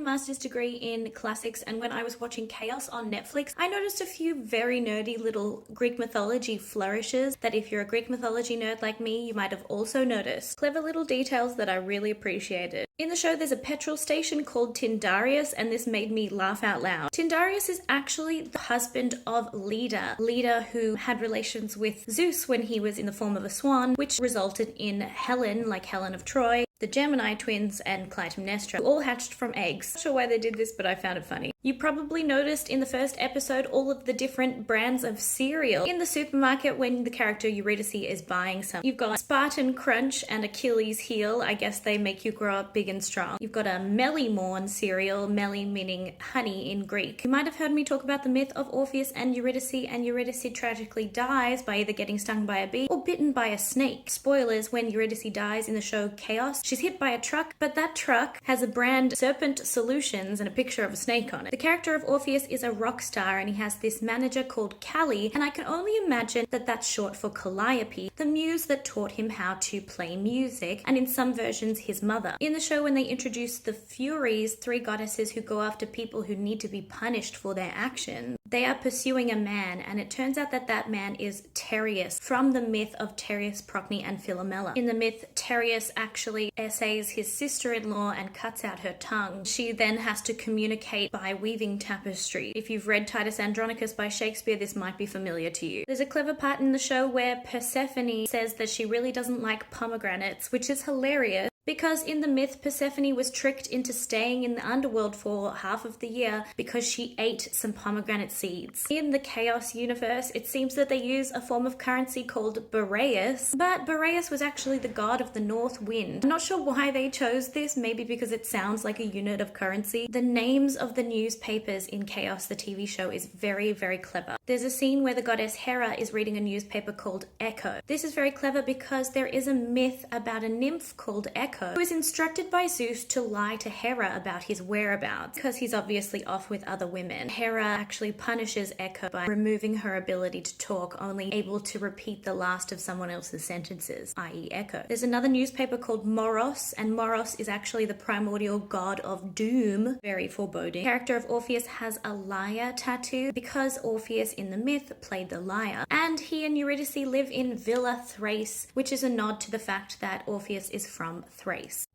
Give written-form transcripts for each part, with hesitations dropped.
master's degree in classics, and when I was watching Kaos on Netflix, I noticed a few very nerdy little Greek mythology flourishes that if you're a Greek mythology nerd like me, you might have also noticed. Clever little details that I really appreciated. In the show, there's a petrol station called Tyndareus, and this made me laugh out loud. Tyndareus is actually the husband of Leda. Leda, who had relations with Zeus when he was in the form of a swan, which resulted in Helen, like Helen of Troy, the Gemini twins, and Clytemnestra, who all hatched from eggs. Not sure why they did this, but I found it funny. You probably noticed in the first episode all of the different brands of cereal in the supermarket when the character Eurydice is buying some. You've got Spartan Crunch and Achilles Heel. I guess they make you grow up big and strong. You've got a Melly-morn cereal, Melly meaning honey in Greek. You might have heard me talk about the myth of Orpheus and Eurydice tragically dies by either getting stung by a bee or bitten by a snake. Spoilers, when Eurydice dies in the show Chaos, she's hit by a truck, but that truck has a brand Serpent Solutions and a picture of a snake on it. The character of Orpheus is a rock star, and he has this manager called Callie, and I can only imagine that that's short for Calliope, the muse that taught him how to play music, and in some versions his mother. In the show, when they introduce the Furies, 3 goddesses who go after people who need to be punished for their actions, they are pursuing a man, and it turns out that that man is Tereus, from the myth of Tereus, Procne, and Philomela. In the myth, Tereus actually essays his sister-in-law and cuts out her tongue. She then has to communicate by weaving tapestry. If you've read Titus Andronicus by Shakespeare, this might be familiar to you. There's a clever part in the show where Persephone says that she really doesn't like pomegranates, which is hilarious, because in the myth, Persephone was tricked into staying in the underworld for half of the year because she ate some pomegranate seeds. In the Chaos universe, it seems that they use a form of currency called Boreas, but Boreas was actually the god of the north wind. I'm not sure why they chose this, maybe because it sounds like a unit of currency. The names of the newspapers in Chaos, the TV show, is very, very clever. There's a scene where the goddess Hera is reading a newspaper called Echo. This is very clever because there is a myth about a nymph called Echo, who is instructed by Zeus to lie to Hera about his whereabouts because he's obviously off with other women. Hera actually punishes Echo by removing her ability to talk, only able to repeat the last of someone else's sentences, i.e. Echo. There's another newspaper called Moros, and Moros is actually the primordial god of doom. Very foreboding. The character of Orpheus has a lyre tattoo because Orpheus in the myth played the lyre, and he and Eurydice live in Villa Thrace, which is a nod to the fact that Orpheus is from Thrace.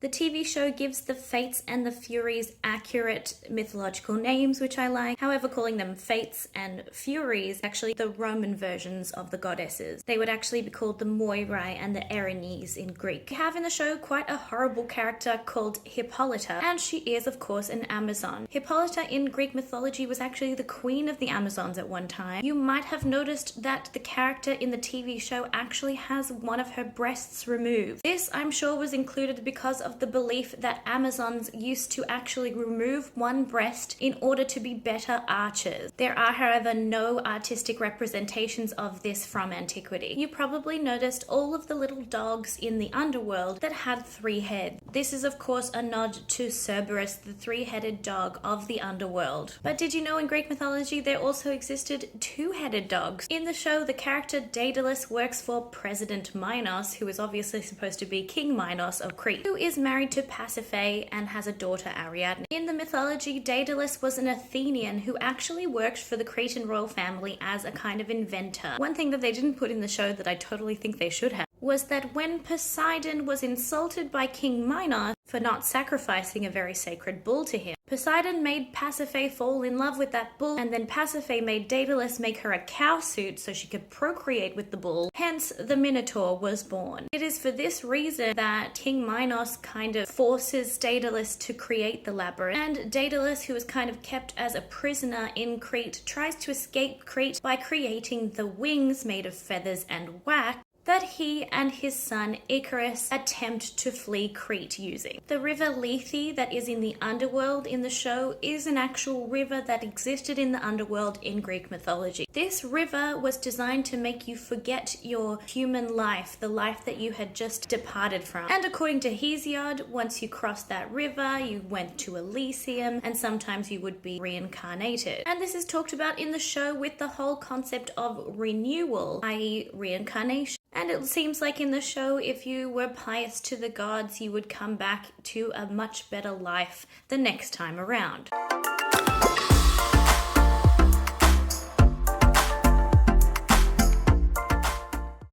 The TV show gives the Fates and the Furies accurate mythological names, which I like. However, calling them Fates and Furies actually the Roman versions of the goddesses. They would actually be called the Moirae and the Erinyes in Greek. We have in the show quite a horrible character called Hippolyta, and she is of course an Amazon. Hippolyta in Greek mythology was actually the queen of the Amazons at one time. You might have noticed that the character in the TV show actually has one of her breasts removed. This, I'm sure, was included because of the belief that Amazons used to actually remove one breast in order to be better archers. There are, however, no artistic representations of this from antiquity. You probably noticed all of the little dogs in the underworld that had 3 heads. This is of course a nod to Cerberus, the 3-headed dog of the underworld. But did you know in Greek mythology there also existed 2-headed dogs? In the show, the character Daedalus works for President Minos, who is obviously supposed to be King Minos of Crete, who is married to Pasiphae and has a daughter Ariadne. In the mythology, Daedalus was an Athenian who actually worked for the Cretan royal family as a kind of inventor. One thing that they didn't put in the show that I totally think they should have was that when Poseidon was insulted by King Minos for not sacrificing a very sacred bull to him, Poseidon made Pasiphae fall in love with that bull, and then Pasiphae made Daedalus make her a cow suit so she could procreate with the bull. Hence, the Minotaur was born. It is for this reason that King Minos kind of forces Daedalus to create the labyrinth, and Daedalus, who is kind of kept as a prisoner in Crete, tries to escape Crete by creating the wings made of feathers and wax that he and his son Icarus attempt to flee Crete using. The river Lethe that is in the underworld in the show is an actual river that existed in the underworld in Greek mythology. This river was designed to make you forget your human life, the life that you had just departed from. And according to Hesiod, once you crossed that river, you went to Elysium, and sometimes you would be reincarnated. And this is talked about in the show with the whole concept of renewal, i.e. reincarnation. And it seems like in the show, if you were pious to the gods, you would come back to a much better life the next time around.